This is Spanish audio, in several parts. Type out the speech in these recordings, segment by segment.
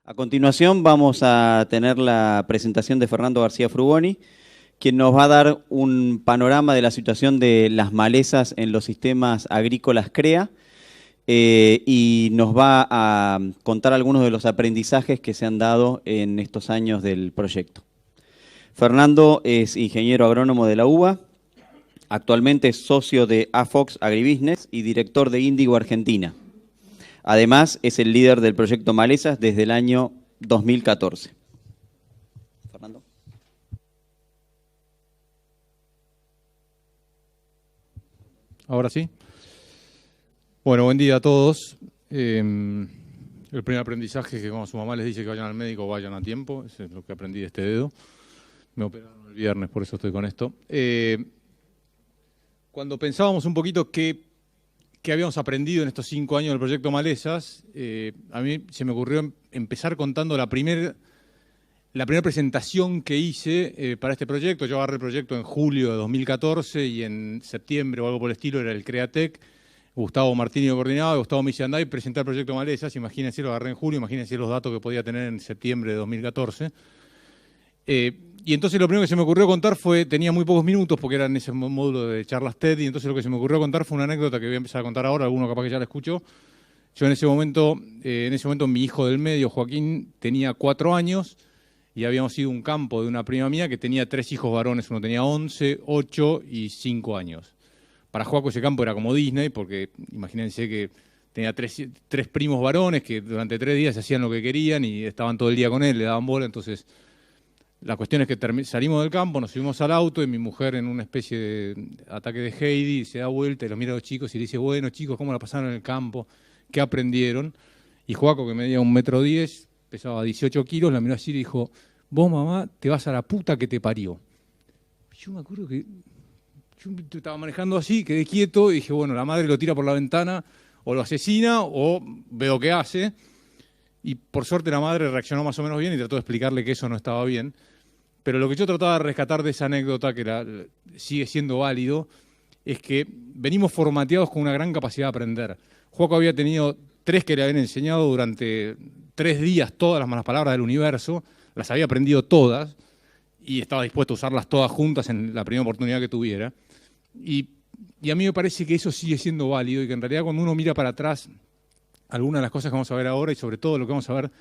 A continuación vamos a tener la presentación de Fernando García Frugoni, quien nos va a dar un panorama de la situación de las malezas en los sistemas agrícolas CREA y nos va a contar algunos de los aprendizajes que se han dado en estos años del proyecto. Fernando es ingeniero agrónomo de la UBA, actualmente es socio de AFOX Agribusiness y director de Índigo Argentina. Además, es el líder del proyecto Malezas desde el año 2014. Fernando. Ahora sí. Bueno, buen día a todos. El primer aprendizaje es que cuando su mamá les dice que vayan al médico, vayan a tiempo. Eso es lo que aprendí de este dedo. Me operaron el viernes, por eso estoy con esto. Cuando pensábamos un poquito qué habíamos aprendido en estos 5 años del proyecto Malezas, a mí se me ocurrió empezar contando la primera presentación que hice para este proyecto. Yo agarré el proyecto en julio de 2014 y en septiembre o algo por el estilo era el CREATEC. Gustavo Martini lo coordinaba, Gustavo me dice andá y presenté el proyecto Malezas. Imagínense, lo agarré en julio, imagínense los datos que podía tener en septiembre de 2014. Y entonces lo primero que se me ocurrió contar fue, tenía muy pocos minutos porque era en ese módulo de charlas TED, y entonces lo que se me ocurrió contar fue una anécdota que voy a empezar a contar ahora, alguno capaz que ya la escuchó. Yo en ese momento mi hijo del medio, Joaquín, tenía 4 años y habíamos ido a un campo de una prima mía que tenía 3 hijos varones, uno tenía 11, 8 y 5 años. Para Joaco ese campo era como Disney, porque imagínense que tenía 3 primos varones que durante 3 días hacían lo que querían y estaban todo el día con él, le daban bola. Entonces la cuestión es que salimos del campo, nos subimos al auto y mi mujer, en una especie de ataque de Heidi, se da vuelta y los mira a los chicos y le dice, bueno chicos, ¿cómo la pasaron en el campo? ¿Qué aprendieron? Y Joaco, que medía 1,10 m, pesaba 18 kilos, la miró así y dijo, vos mamá te vas a la puta que te parió. Yo me acuerdo que yo estaba manejando así, quedé quieto y dije, bueno, la madre lo tira por la ventana, o lo asesina o veo qué hace. Y por suerte la madre reaccionó más o menos bien y trató de explicarle que eso no estaba bien. Pero lo que yo trataba de rescatar de esa anécdota, que sigue siendo válido, es que venimos formateados con una gran capacidad de aprender. Joaco había tenido 3 que le habían enseñado durante 3 días todas las malas palabras del universo, las había aprendido todas y estaba dispuesto a usarlas todas juntas en la primera oportunidad que tuviera. Y a mí me parece que eso sigue siendo válido y que en realidad cuando uno mira para atrás algunas de las cosas que vamos a ver ahora y sobre todo lo que vamos a ver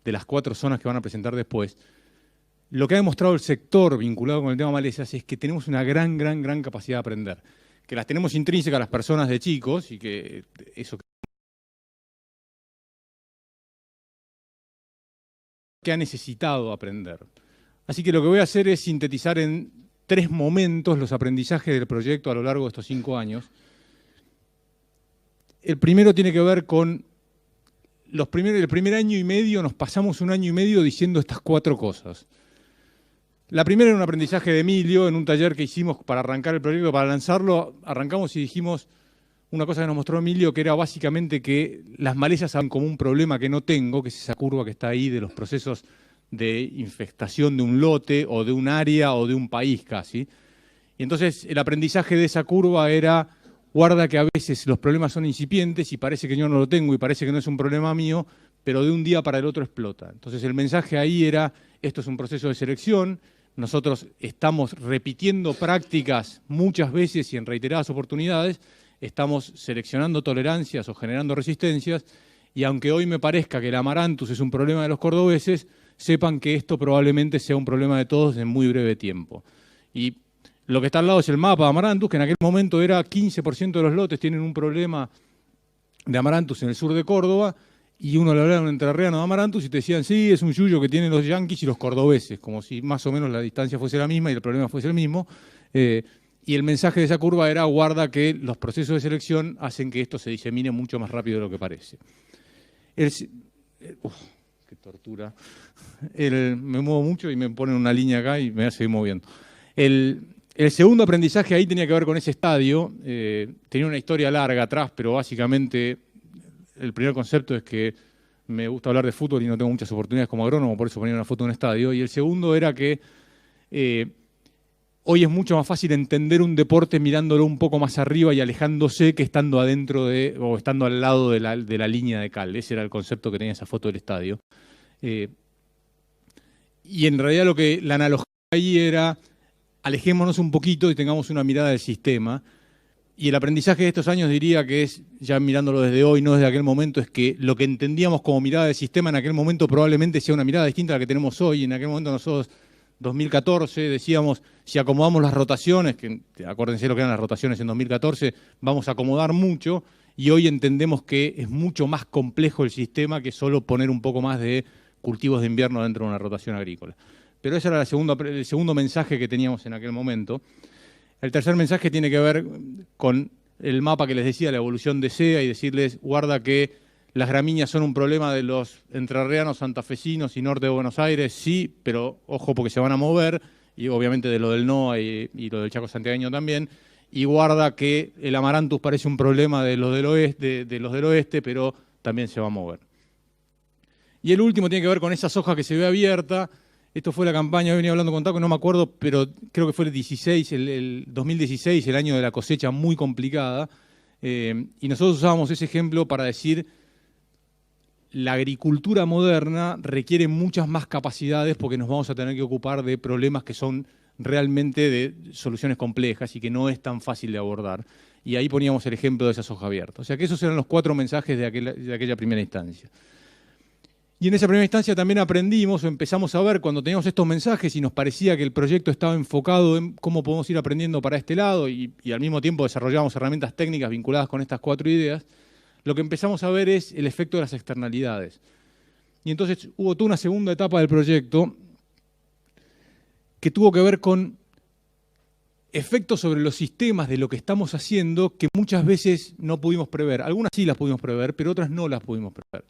de las 4 zonas que van a presentar después, lo que ha demostrado el sector vinculado con el tema malezas es que tenemos una gran capacidad de aprender, que las tenemos intrínsecas las personas de chicos y que eso que ha necesitado aprender. Así que lo que voy a hacer es sintetizar en 3 momentos los aprendizajes del proyecto a lo largo de estos 5 años. El primero tiene que ver con el primer año y medio, nos pasamos 1 año y medio diciendo estas 4 cosas. La primera era un aprendizaje de Emilio en un taller que hicimos para arrancar el proyecto, para lanzarlo. Arrancamos y dijimos una cosa que nos mostró Emilio, que era básicamente que las malezas han como un problema que no tengo, que es esa curva que está ahí de los procesos de infestación de un lote o de un área o de un país casi. Y entonces el aprendizaje de esa curva era, guarda que a veces los problemas son incipientes y parece que yo no lo tengo y parece que no es un problema mío, pero de un día para el otro explota. Entonces el mensaje ahí era, esto es un proceso de selección, nosotros estamos repitiendo prácticas muchas veces y en reiteradas oportunidades, estamos seleccionando tolerancias o generando resistencias, y aunque hoy me parezca que el amaranthus es un problema de los cordobeses, sepan que esto probablemente sea un problema de todos en muy breve tiempo. Y lo que está al lado es el mapa de amaranthus, que en aquel momento era 15% de los lotes tienen un problema de amaranthus en el sur de Córdoba, y uno le hablaba a un entrerriano de amaranthus y te decían, sí, es un yuyo que tienen los yanquis y los cordobeses, como si más o menos la distancia fuese la misma y el problema fuese el mismo. Y el mensaje de esa curva era, guarda que los procesos de selección hacen que esto se disemine mucho más rápido de lo que parece. Qué tortura. Me muevo mucho y me ponen una línea acá y me voy a seguir moviendo. El segundo aprendizaje ahí tenía que ver con ese estadio. Tenía una historia larga atrás, pero básicamente el primer concepto es que me gusta hablar de fútbol y no tengo muchas oportunidades como agrónomo, por eso ponía una foto en un estadio. Y el segundo era que hoy es mucho más fácil entender un deporte mirándolo un poco más arriba y alejándose que estando adentro o estando al lado de la línea de cal. Ese era el concepto que tenía esa foto del estadio. Y en realidad la analogía ahí era, alejémonos un poquito y tengamos una mirada del sistema. Y el aprendizaje de estos años diría que es, ya mirándolo desde hoy, no desde aquel momento, es que lo que entendíamos como mirada del sistema en aquel momento probablemente sea una mirada distinta a la que tenemos hoy. En aquel momento nosotros, 2014, decíamos, si acomodamos las rotaciones, que acuérdense lo que eran las rotaciones en 2014, vamos a acomodar mucho, y hoy entendemos que es mucho más complejo el sistema que solo poner un poco más de cultivos de invierno dentro de una rotación agrícola. Pero ese era el segundo mensaje que teníamos en aquel momento. El tercer mensaje tiene que ver con el mapa que les decía, la evolución de SEA, y decirles, guarda que las gramíneas son un problema de los entrerrianos, santafesinos y norte de Buenos Aires, sí, pero ojo porque se van a mover, y obviamente de lo del NOA y lo del Chaco santiagueño también, y guarda que el amaranthus parece un problema de los del oeste, pero también se va a mover. Y el último tiene que ver con esa soja que se ve abierta. Esto fue la campaña, hoy venía hablando con Taco, no me acuerdo, pero creo que fue el 2016, el año de la cosecha muy complicada. Y nosotros usábamos ese ejemplo para decir, la agricultura moderna requiere muchas más capacidades porque nos vamos a tener que ocupar de problemas que son realmente de soluciones complejas y que no es tan fácil de abordar. Y ahí poníamos el ejemplo de esa soja abierta. O sea que esos eran los 4 mensajes de aquella primera instancia. Y en esa primera instancia también aprendimos o empezamos a ver cuando teníamos estos mensajes y nos parecía que el proyecto estaba enfocado en cómo podemos ir aprendiendo para este lado y al mismo tiempo desarrollábamos herramientas técnicas vinculadas con estas 4 ideas, lo que empezamos a ver es el efecto de las externalidades. Y entonces hubo toda una segunda etapa del proyecto que tuvo que ver con efectos sobre los sistemas de lo que estamos haciendo que muchas veces no pudimos prever. Algunas sí las pudimos prever, pero otras no las pudimos prever.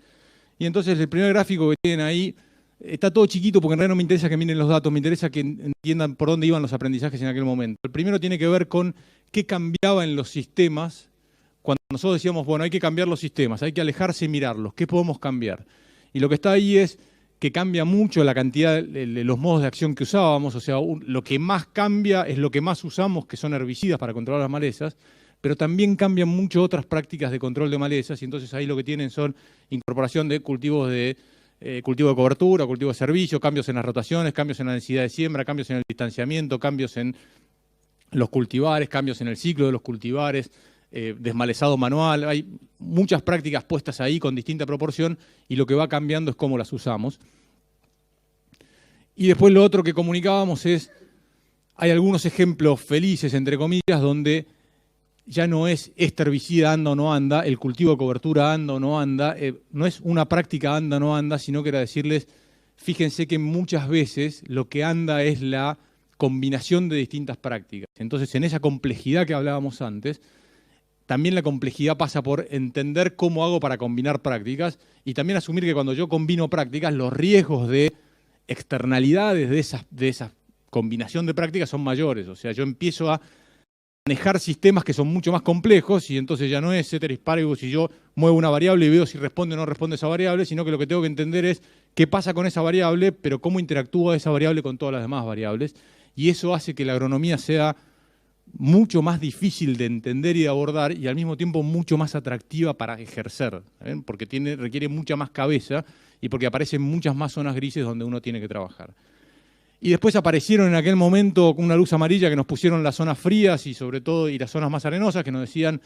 Y entonces el primer gráfico que tienen ahí está todo chiquito porque en realidad no me interesa que miren los datos, me interesa que entiendan por dónde iban los aprendizajes en aquel momento. El primero tiene que ver con qué cambiaba en los sistemas cuando nosotros decíamos, bueno, hay que cambiar los sistemas, hay que alejarse y mirarlos, ¿qué podemos cambiar? Y lo que está ahí es que cambia mucho la cantidad de los modos de acción que usábamos, o sea, lo que más cambia es lo que más usamos, que son herbicidas para controlar las malezas, pero también cambian mucho otras prácticas de control de malezas, y entonces ahí lo que tienen son incorporación de cultivos de cultivo de cobertura, cultivo de servicio, cambios en las rotaciones, cambios en la densidad de siembra, cambios en el distanciamiento, cambios en los cultivares, cambios en el ciclo de los cultivares, desmalezado manual. Hay muchas prácticas puestas ahí con distinta proporción y lo que va cambiando es cómo las usamos. Y después lo otro que comunicábamos es, hay algunos ejemplos felices, entre comillas, donde ya no es este herbicida anda o no anda, el cultivo de cobertura anda o no anda, no es una práctica anda o no anda, sino que era decirles, fíjense que muchas veces lo que anda es la combinación de distintas prácticas. Entonces, en esa complejidad que hablábamos antes, también la complejidad pasa por entender cómo hago para combinar prácticas y también asumir que cuando yo combino prácticas, los riesgos de externalidades de esa combinación de prácticas son mayores. O sea, yo empiezo a manejar sistemas que son mucho más complejos y entonces ya no es ceteris paribus y yo muevo una variable y veo si responde o no responde esa variable, sino que lo que tengo que entender es qué pasa con esa variable, pero cómo interactúa esa variable con todas las demás variables. Y eso hace que la agronomía sea mucho más difícil de entender y de abordar y al mismo tiempo mucho más atractiva para ejercer, ¿ven? Porque requiere mucha más cabeza y porque aparecen muchas más zonas grises donde uno tiene que trabajar. Y después aparecieron en aquel momento con una luz amarilla que nos pusieron las zonas frías y sobre todo y las zonas más arenosas que nos decían,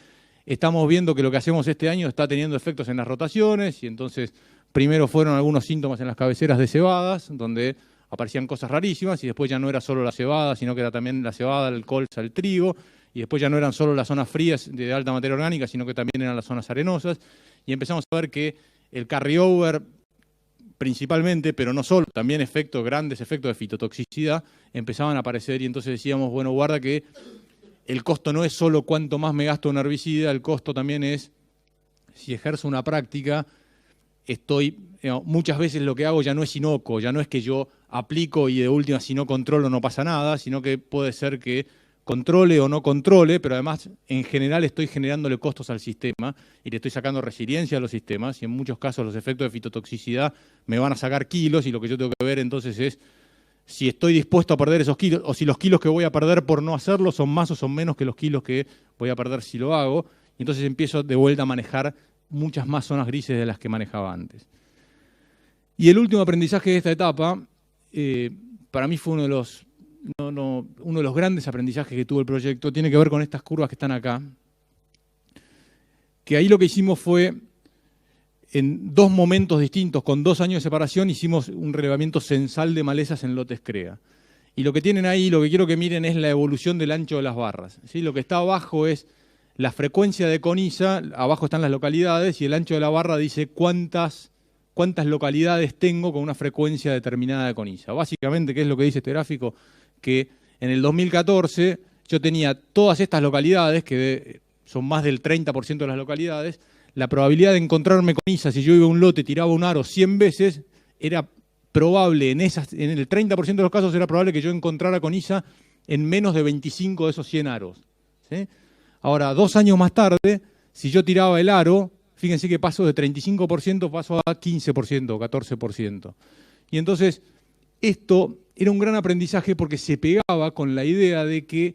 estamos viendo que lo que hacemos este año está teniendo efectos en las rotaciones y entonces primero fueron algunos síntomas en las cabeceras de cebadas, donde aparecían cosas rarísimas y después ya no era solo la cebada, sino que era también la cebada, el colza, el trigo, y después ya no eran solo las zonas frías de alta materia orgánica, sino que también eran las zonas arenosas, y empezamos a ver que el carryover principalmente, pero no solo, también grandes efectos de fitotoxicidad empezaban a aparecer y entonces decíamos, bueno, guarda que el costo no es solo cuánto más me gasto en herbicida, el costo también es, si ejerzo una práctica, muchas veces lo que hago ya no es inocuo, ya no es que yo aplico y de última si no controlo no pasa nada, sino que puede ser que controle o no controle, pero además en general estoy generándole costos al sistema y le estoy sacando resiliencia a los sistemas y en muchos casos los efectos de fitotoxicidad me van a sacar kilos y lo que yo tengo que ver entonces es si estoy dispuesto a perder esos kilos o si los kilos que voy a perder por no hacerlo son más o son menos que los kilos que voy a perder si lo hago y entonces empiezo de vuelta a manejar muchas más zonas grises de las que manejaba antes. Y el último aprendizaje de esta etapa, para mí fue uno de los grandes aprendizajes que tuvo el proyecto, tiene que ver con estas curvas que están acá, que ahí lo que hicimos fue, en 2 momentos distintos, con 2 años de separación, hicimos un relevamiento censal de malezas en lotes CREA. Y lo que tienen ahí, lo que quiero que miren es la evolución del ancho de las barras, ¿sí? Lo que está abajo es la frecuencia de CONISA, abajo están las localidades, y el ancho de la barra dice cuántas localidades tengo con una frecuencia determinada de CONISA. Básicamente, ¿qué es lo que dice este gráfico? Que en el 2014 yo tenía todas estas localidades, que son más del 30% de las localidades. La probabilidad de encontrarme CONISA, si yo iba a un lote, tiraba un aro 100 veces, era probable, en el 30% de los casos era probable que yo encontrara CONISA en menos de 25 de esos 100 aros, ¿sí? Ahora, 2 años más tarde, si yo tiraba el aro, fíjense que paso de 35%, paso a 15%, 14%. Y entonces, esto era un gran aprendizaje porque se pegaba con la idea de que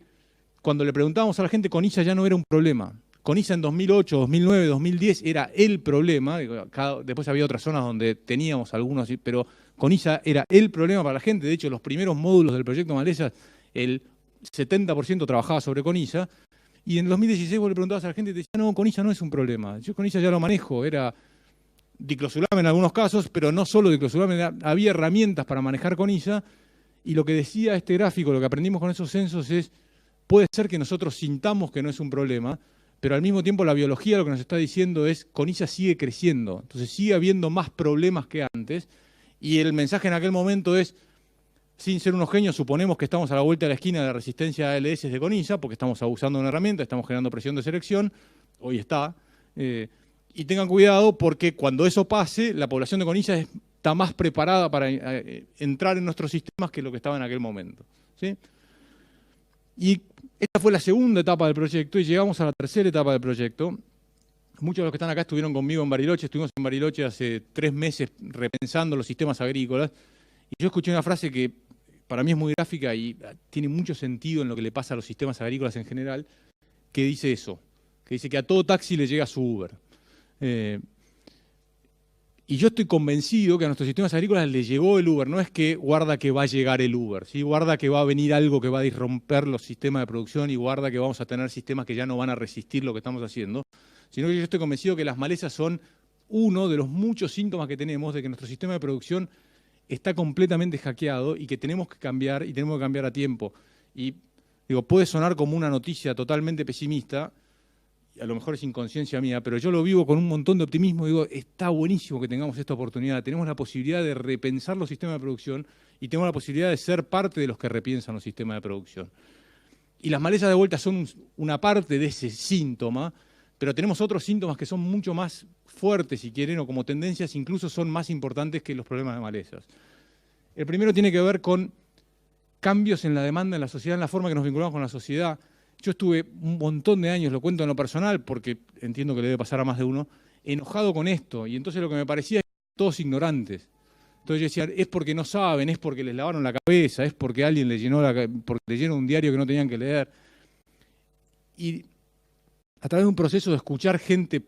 cuando le preguntábamos a la gente, CONISA ya no era un problema. CONISA en 2008, 2009, 2010 era el problema. Después había otras zonas donde teníamos algunos, pero CONISA era el problema para la gente. De hecho, los primeros módulos del proyecto Malezas, el 70% trabajaba sobre CONISA. Y en 2016 vos le preguntabas a la gente y te decía, no, CONISA no es un problema. Yo CONISA ya lo manejo, era diclosulame en algunos casos, pero no solo diclosulame, había herramientas para manejar CONISA. Y lo que decía este gráfico, lo que aprendimos con esos censos es, puede ser que nosotros sintamos que no es un problema, pero al mismo tiempo la biología lo que nos está diciendo es CONISA sigue creciendo, entonces sigue habiendo más problemas que antes, y el mensaje en aquel momento es, sin ser unos genios, suponemos que estamos a la vuelta de la esquina de la resistencia a ALS de CONISA, porque estamos abusando de una herramienta, estamos generando presión de selección, hoy está, y tengan cuidado porque cuando eso pase, la población de CONISA está más preparada para entrar en nuestros sistemas que lo que estaba en aquel momento, ¿sí? Y esta fue la segunda etapa del proyecto y llegamos a la tercera etapa del proyecto. Muchos de los que están acá estuvieron conmigo en Bariloche, estuvimos en Bariloche hace 3 meses repensando los sistemas agrícolas y yo escuché una frase que para mí es muy gráfica y tiene mucho sentido en lo que le pasa a los sistemas agrícolas en general, que dice eso, que dice que a todo taxi le llega su Uber. Y yo estoy convencido que a nuestros sistemas agrícolas les llegó el Uber. No es que guarda que va a llegar el Uber, ¿sí? Guarda que va a venir algo que va a disromper los sistemas de producción y guarda que vamos a tener sistemas que ya no van a resistir lo que estamos haciendo. Sino que yo estoy convencido que las malezas son uno de los muchos síntomas que tenemos de que nuestro sistema de producción está completamente hackeado y que tenemos que cambiar y tenemos que cambiar a tiempo. Y digo, puede sonar como una noticia totalmente pesimista, a lo mejor es inconsciencia mía, pero yo lo vivo con un montón de optimismo y digo, está buenísimo que tengamos esta oportunidad, tenemos la posibilidad de repensar los sistemas de producción y tenemos la posibilidad de ser parte de los que repiensan los sistemas de producción. Y las malezas de vuelta son una parte de ese síntoma, pero tenemos otros síntomas que son mucho más fuertes, si quieren, o como tendencias incluso son más importantes que los problemas de malezas. El primero tiene que ver con cambios en la demanda en la sociedad, en la forma que nos vinculamos con la sociedad. Yo estuve un montón de años, lo cuento en lo personal, porque entiendo que le debe pasar a más de uno, enojado con esto. Y entonces lo que me parecía es que todos ignorantes. Entonces yo decía, es porque no saben, es porque les lavaron la cabeza, es porque alguien les llenó porque leyeron un diario que no tenían que leer. Y a través de un proceso de escuchar gente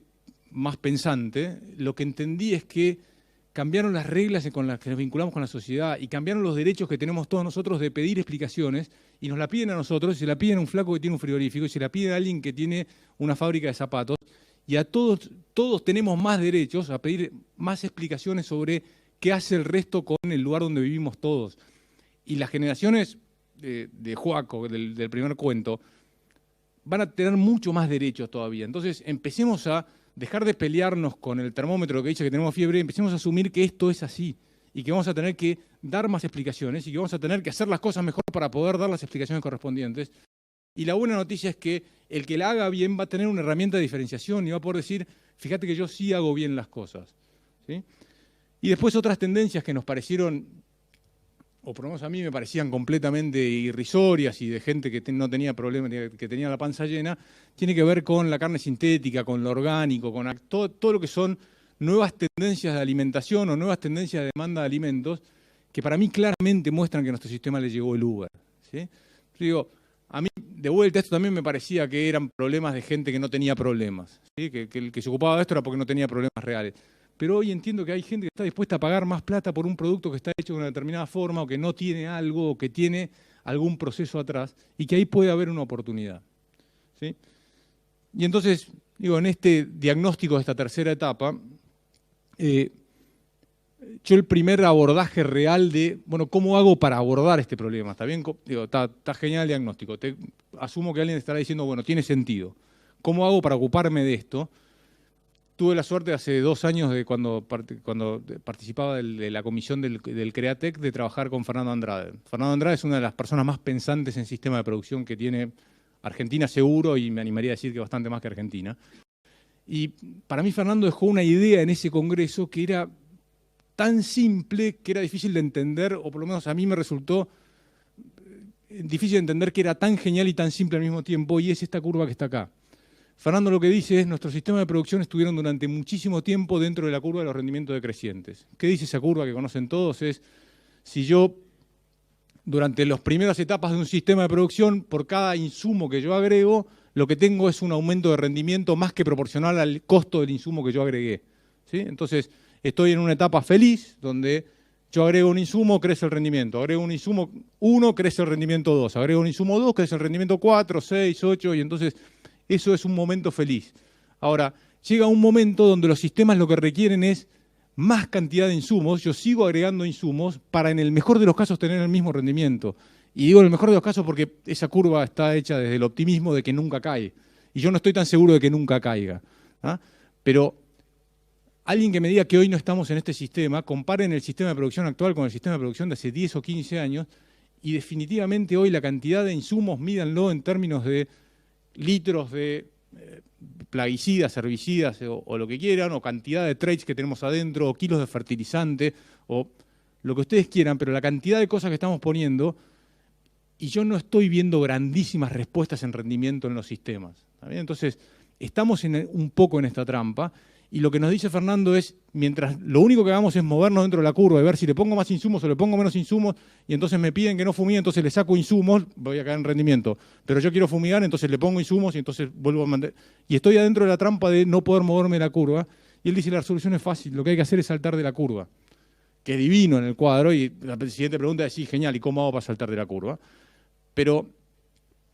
más pensante, lo que entendí es que cambiaron las reglas con las que nos vinculamos con la sociedad y cambiaron los derechos que tenemos todos nosotros de pedir explicaciones y nos la piden a nosotros, y se la piden a un flaco que tiene un frigorífico, y se la piden a alguien que tiene una fábrica de zapatos, y a todos tenemos más derechos a pedir más explicaciones sobre qué hace el resto con el lugar donde vivimos todos. Y las generaciones de Joaco, del primer cuento, van a tener mucho más derechos todavía. Entonces empecemos a dejar de pelearnos con el termómetro que dice que tenemos fiebre, empecemos a asumir que esto es así y que vamos a tener que dar más explicaciones y que vamos a tener que hacer las cosas mejor para poder dar las explicaciones correspondientes. Y la buena noticia es que el que la haga bien va a tener una herramienta de diferenciación y va a poder decir, fíjate que yo sí hago bien las cosas, ¿sí? Y después otras tendencias que nos parecieron, o por lo menos a mí me parecían completamente irrisorias y de gente que no tenía problemas, que tenía la panza llena, tiene que ver con la carne sintética, con lo orgánico, con todo lo que son nuevas tendencias de alimentación o nuevas tendencias de demanda de alimentos, que para mí claramente muestran que a nuestro sistema le llegó el Uber, ¿sí? Yo digo, a mí de vuelta esto también me parecía que eran problemas de gente que no tenía problemas, ¿sí? Que el que se ocupaba de esto era porque no tenía problemas reales. pero hoy entiendo que hay gente que está dispuesta a pagar más plata por un producto que está hecho de una determinada forma o que no tiene algo o que tiene algún proceso atrás y que ahí puede haber una oportunidad, ¿sí? Y entonces, digo, en este diagnóstico de esta tercera etapa, yo el primer abordaje real de, bueno, ¿cómo hago para abordar este problema? ¿Está bien? Digo, está genial el diagnóstico. Asumo que alguien estará diciendo, bueno, tiene sentido. ¿Cómo hago para ocuparme de esto? Tuve la suerte hace 2 años, de cuando participaba de la comisión del CREATEC, de trabajar con Fernando Andrade. Fernando Andrade es una de las personas más pensantes en sistema de producción que tiene Argentina seguro, y me animaría a decir que bastante más que Argentina. Y para mí Fernando dejó una idea en ese congreso que era tan simple que era difícil de entender, o por lo menos a mí me resultó difícil de entender que era tan genial y tan simple al mismo tiempo, y es esta curva que está acá. Fernando lo que dice es, nuestros sistemas de producción estuvieron durante muchísimo tiempo dentro de la curva de los rendimientos decrecientes. ¿Qué dice esa curva que conocen todos? Es, si yo, durante las primeras etapas de un sistema de producción, por cada insumo que yo agrego, lo que tengo es un aumento de rendimiento más que proporcional al costo del insumo que yo agregué, ¿sí? Entonces, estoy en una etapa feliz, donde yo agrego un insumo, crece el rendimiento. Agrego un insumo 1, crece el rendimiento 2. Agrego un insumo 2, crece el rendimiento 4, 6, 8, y entonces eso es un momento feliz. Ahora, llega un momento donde los sistemas lo que requieren es más cantidad de insumos. Yo sigo agregando insumos para, en el mejor de los casos, tener el mismo rendimiento. Y digo en el mejor de los casos porque esa curva está hecha desde el optimismo de que nunca cae. Y yo no estoy tan seguro de que nunca caiga, ¿ah? Pero alguien que me diga que hoy no estamos en este sistema, comparen el sistema de producción actual con el sistema de producción de hace 10 o 15 años, y definitivamente hoy la cantidad de insumos, mídanlo en términos de litros de plaguicidas, herbicidas o lo que quieran, o cantidad de traits que tenemos adentro, o kilos de fertilizante, o lo que ustedes quieran, pero la cantidad de cosas que estamos poniendo, y yo no estoy viendo grandísimas respuestas en rendimiento en los sistemas, ¿está bien? Entonces, estamos un poco en esta trampa, y lo que nos dice Fernando es, mientras lo único que hagamos es movernos dentro de la curva y ver si le pongo más insumos o le pongo menos insumos, y entonces me piden que no fumigue, entonces le saco insumos, voy a caer en rendimiento. Pero yo quiero fumigar, entonces le pongo insumos y entonces vuelvo a mandar. Y estoy adentro de la trampa de no poder moverme de la curva. Y él dice, la resolución es fácil, lo que hay que hacer es saltar de la curva. Que divino en el cuadro, y la siguiente pregunta es, sí, genial, ¿y cómo hago para saltar de la curva? Pero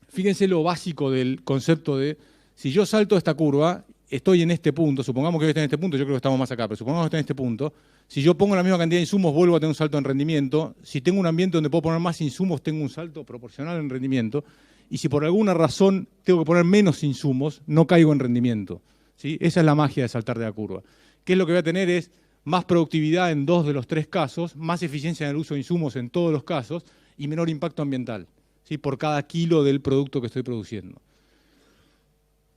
fíjense lo básico del concepto de, si yo salto esta curva, estoy en este punto, supongamos que hoy estoy en este punto, yo creo que estamos más acá, pero supongamos que estoy en este punto, si yo pongo la misma cantidad de insumos, vuelvo a tener un salto en rendimiento. Si tengo un ambiente donde puedo poner más insumos, tengo un salto proporcional en rendimiento. Y si por alguna razón tengo que poner menos insumos, no caigo en rendimiento, ¿sí? Esa es la magia de saltar de la curva. ¿Qué es lo que voy a tener? Es más productividad en 2 de los 3 casos, más eficiencia en el uso de insumos en todos los casos y menor impacto ambiental, ¿sí? Por cada kilo del producto que estoy produciendo.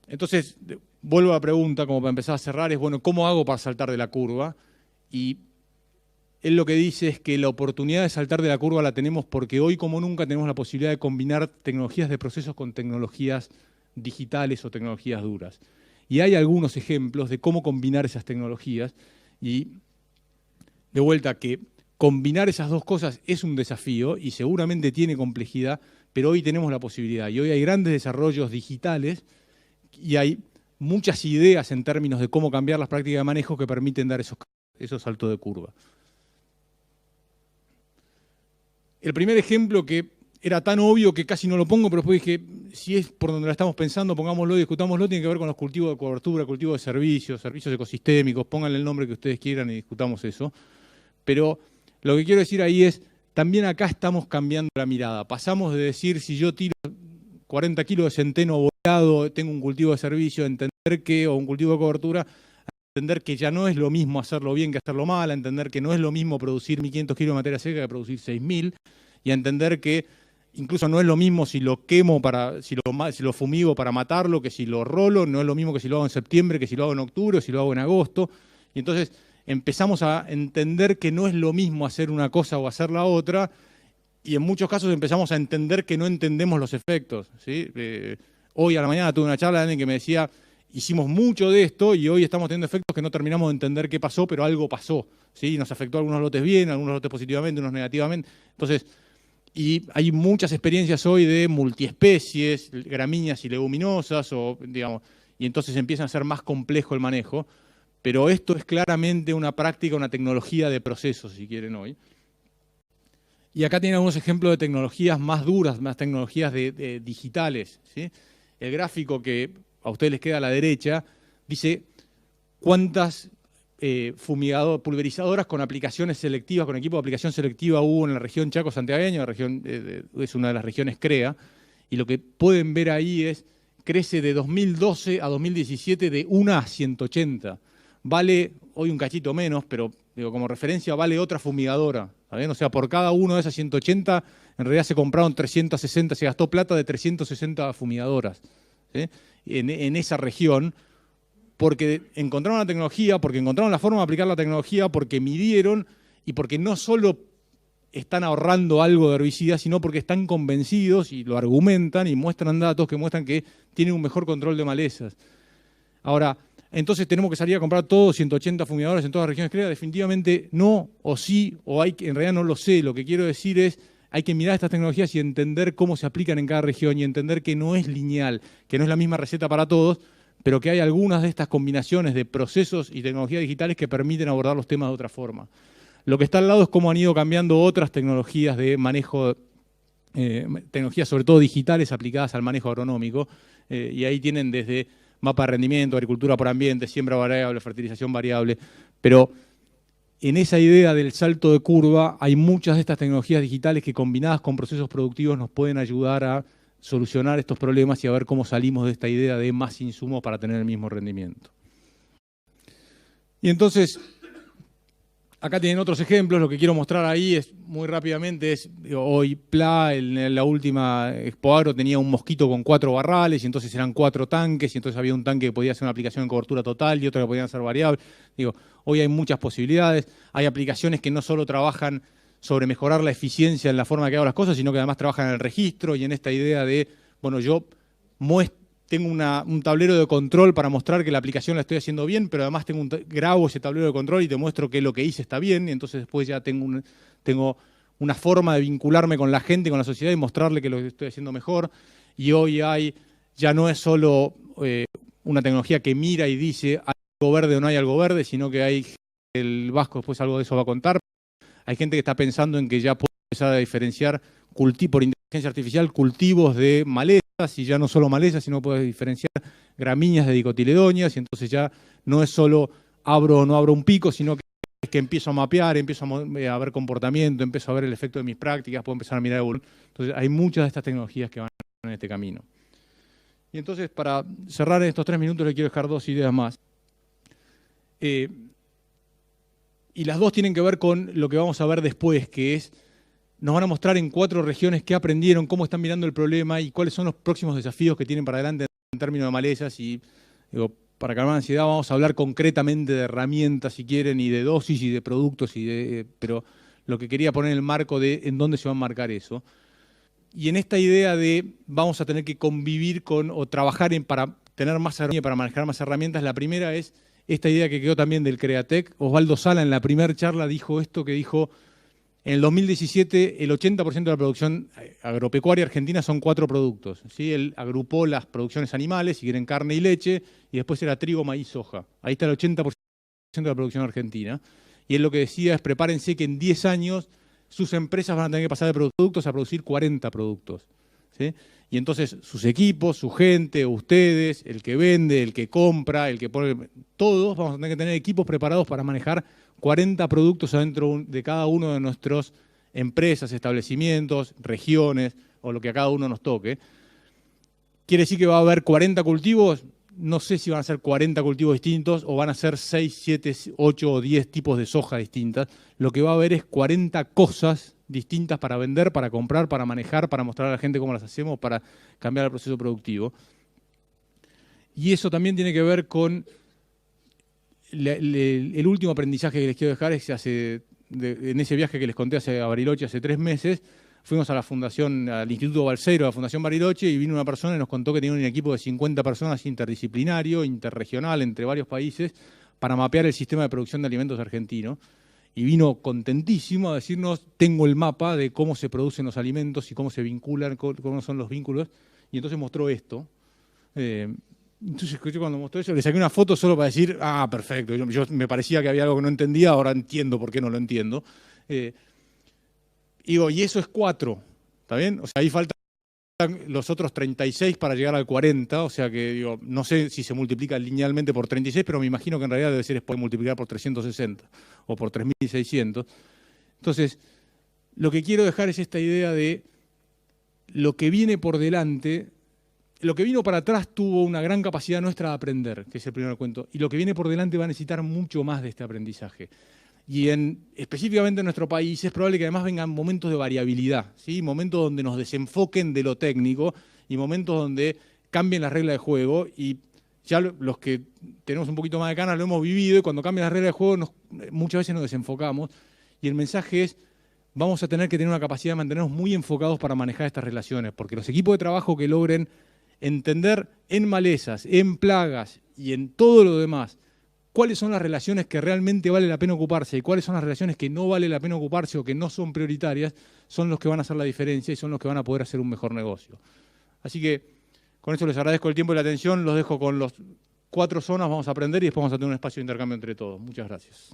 Entonces, vuelvo a la pregunta, como para empezar a cerrar, es, bueno, ¿cómo hago para saltar de la curva? Y él lo que dice es que la oportunidad de saltar de la curva la tenemos porque hoy como nunca tenemos la posibilidad de combinar tecnologías de procesos con tecnologías digitales o tecnologías duras. Y hay algunos ejemplos de cómo combinar esas tecnologías, y de vuelta que combinar esas dos cosas es un desafío y seguramente tiene complejidad, pero hoy tenemos la posibilidad. Y hoy hay grandes desarrollos digitales y hay muchas ideas en términos de cómo cambiar las prácticas de manejo que permiten dar esos saltos de curva. El primer ejemplo, que era tan obvio que casi no lo pongo, pero después dije, si es por donde la estamos pensando, pongámoslo y discutámoslo, tiene que ver con los cultivos de cobertura, cultivos de servicios, servicios ecosistémicos, pónganle el nombre que ustedes quieran y discutamos eso. Pero lo que quiero decir ahí es, también acá estamos cambiando la mirada. Pasamos de decir, si yo tiro 40 kilos de centeno boleado, tengo un cultivo de servicio, entender que, o un cultivo de cobertura, entender que ya no es lo mismo hacerlo bien que hacerlo mal, a entender que no es lo mismo producir 1.500 kilos de materia seca que producir 6.000, y a entender que incluso no es lo mismo si lo quemo, si lo fumigo para matarlo, que si lo rolo, no es lo mismo que si lo hago en septiembre, que si lo hago en octubre, o si lo hago en agosto. Y entonces empezamos a entender que no es lo mismo hacer una cosa o hacer la otra, y en muchos casos empezamos a entender que no entendemos los efectos, ¿sí? Hoy a la mañana tuve una charla de alguien que me decía, hicimos mucho de esto y hoy estamos teniendo efectos que no terminamos de entender qué pasó, pero algo pasó, ¿sí? Nos afectó a algunos lotes bien, a algunos lotes positivamente, unos negativamente. Entonces, y hay muchas experiencias hoy de multiespecies, gramíneas y leguminosas, o, digamos, y entonces empieza a ser más complejo el manejo. pero esto es claramente una práctica, una tecnología de procesos, si quieren hoy. Y acá tienen algunos ejemplos de tecnologías más duras, más tecnologías digitales, ¿sí? El gráfico que a ustedes les queda a la derecha dice cuántas pulverizadoras con aplicaciones selectivas, con equipo de aplicación selectiva hubo en la región Chaco-Santiagueño, es una de las regiones CREA, y lo que pueden ver ahí es, crece de 2012 a 2017 de 1 a 180. Vale hoy un cachito menos, pero digo, como referencia vale otra fumigadora, ¿saben? O sea, por cada uno de esas 180, en realidad se compraron 360, se gastó plata de 360 fumigadoras, ¿sí? En esa región, porque encontraron la tecnología, porque encontraron la forma de aplicar la tecnología, porque midieron y porque no solo están ahorrando algo de herbicida, sino porque están convencidos y lo argumentan y muestran datos que muestran que tienen un mejor control de malezas. Ahora, entonces tenemos que salir a comprar todos 180 fumigadores en todas las regiones CREA. Definitivamente no, o sí, o hay que, en realidad no lo sé. Lo que quiero decir es, hay que mirar estas tecnologías y entender cómo se aplican en cada región y entender que no es lineal, que no es la misma receta para todos, pero que hay algunas de estas combinaciones de procesos y tecnologías digitales que permiten abordar los temas de otra forma. Lo que está al lado es cómo han ido cambiando otras tecnologías de manejo, tecnologías sobre todo digitales aplicadas al manejo agronómico, y ahí tienen desde mapa de rendimiento, agricultura por ambiente, siembra variable, fertilización variable, pero en esa idea del salto de curva hay muchas de estas tecnologías digitales que combinadas con procesos productivos nos pueden ayudar a solucionar estos problemas y a ver cómo salimos de esta idea de más insumos para tener el mismo rendimiento. Y entonces, acá tienen otros ejemplos. Lo que quiero mostrar ahí es, muy rápidamente, es hoy PLA, en la última Expo Agro tenía un mosquito con 4 barrales y entonces eran 4 tanques y entonces había un tanque que podía hacer una aplicación en cobertura total y otro que podían ser variables. Digo, hoy hay muchas posibilidades. Hay aplicaciones que no solo trabajan sobre mejorar la eficiencia en la forma que hago las cosas, sino que además trabajan en el registro y en esta idea de, bueno, yo tengo un tablero de control para mostrar que la aplicación la estoy haciendo bien, pero además grabo ese tablero de control y te muestro que lo que hice está bien, y entonces después ya tengo una forma de vincularme con la gente, con la sociedad y mostrarle que lo estoy haciendo mejor. Y hoy ya no es solo una tecnología que mira y dice hay algo verde o no hay algo verde, sino que hay, el Vasco después algo de eso va a contar. Hay gente que está pensando en que ya puede empezar a diferenciar por inteligencia artificial cultivos de malezas, y ya no solo malezas, sino puede diferenciar gramíneas de dicotiledonias, y entonces ya no es solo abro o no abro un pico, sino que es que empiezo a mapear, empiezo a ver comportamiento, empiezo a ver el efecto de mis prácticas, puedo empezar a mirar evolución. Entonces hay muchas de estas tecnologías que van en este camino. Y entonces, para cerrar en estos 3 minutos, le quiero dejar 2 ideas más. Y las 2 tienen que ver con lo que vamos a ver después, que es, nos van a mostrar en 4 regiones qué aprendieron, cómo están mirando el problema y cuáles son los próximos desafíos que tienen para adelante en términos de malezas. Y digo, para calmar la ansiedad vamos a hablar concretamente de herramientas, si quieren, y de dosis y de productos, pero lo que quería poner en el marco de en dónde se va a marcar eso. Y en esta idea de vamos a tener que convivir con o trabajar para tener más herramientas, para manejar más herramientas, la primera es esta idea que quedó también del Createc. Osvaldo Sala en la primera charla dijo esto, que dijo, en el 2017 el 80% de la producción agropecuaria argentina son 4 productos, ¿sí? Él agrupó las producciones animales, si quieren carne y leche, y después era trigo, maíz, soja. Ahí está el 80% de la producción argentina. Y él lo que decía es, prepárense que en 10 años sus empresas van a tener que pasar de productos a producir 40 productos, ¿sí? Y entonces sus equipos, su gente, ustedes, el que vende, el que compra, el que pone, todos vamos a tener que tener equipos preparados para manejar 40 productos adentro de cada uno de nuestras empresas, establecimientos, regiones, o lo que a cada uno nos toque. ¿Quiere decir que va a haber 40 cultivos? No sé si van a ser 40 cultivos distintos o van a ser 6, 7, 8 o 10 tipos de soja distintas. Lo que va a haber es 40 cosas distintas para vender, para comprar, para manejar, para mostrar a la gente cómo las hacemos, para cambiar el proceso productivo. Y eso también tiene que ver con el último aprendizaje que les quiero dejar. Es que en ese viaje que les conté a Bariloche hace 3 meses, fuimos a la fundación, al Instituto Balseiro, a la Fundación Bariloche, y vino una persona y nos contó que tenía un equipo de 50 personas interdisciplinario, interregional, entre varios países, para mapear el sistema de producción de alimentos argentino. Y vino contentísimo a decirnos, tengo el mapa de cómo se producen los alimentos y cómo se vinculan, cómo son los vínculos. Y entonces mostró esto. Entonces yo cuando mostró eso le saqué una foto solo para decir, perfecto, yo me parecía que había algo que no entendía, ahora entiendo por qué no lo entiendo. Y eso es 4, ¿está bien? O sea, ahí faltan los otros 36 para llegar al 40, o sea que no sé si se multiplica linealmente por 36, pero me imagino que en realidad debe ser multiplicar por 360 o por 3600. Entonces, lo que quiero dejar es esta idea de lo que viene por delante. Lo que vino para atrás tuvo una gran capacidad nuestra de aprender, que es el primer cuento, y lo que viene por delante va a necesitar mucho más de este aprendizaje. Y específicamente en nuestro país es probable que además vengan momentos de variabilidad, ¿sí? Momentos donde nos desenfoquen de lo técnico y momentos donde cambien las reglas de juego. Y ya los que tenemos un poquito más de ganas lo hemos vivido, y cuando cambian las reglas de juego muchas veces nos desenfocamos. Y el mensaje es, vamos a tener que tener una capacidad de mantenernos muy enfocados para manejar estas relaciones, porque los equipos de trabajo que logren entender en malezas, en plagas y en todo lo demás cuáles son las relaciones que realmente vale la pena ocuparse y cuáles son las relaciones que no vale la pena ocuparse o que no son prioritarias, son los que van a hacer la diferencia y son los que van a poder hacer un mejor negocio. Así que con esto les agradezco el tiempo y la atención, los dejo con los 4 zonas, vamos a aprender y después vamos a tener un espacio de intercambio entre todos. Muchas gracias.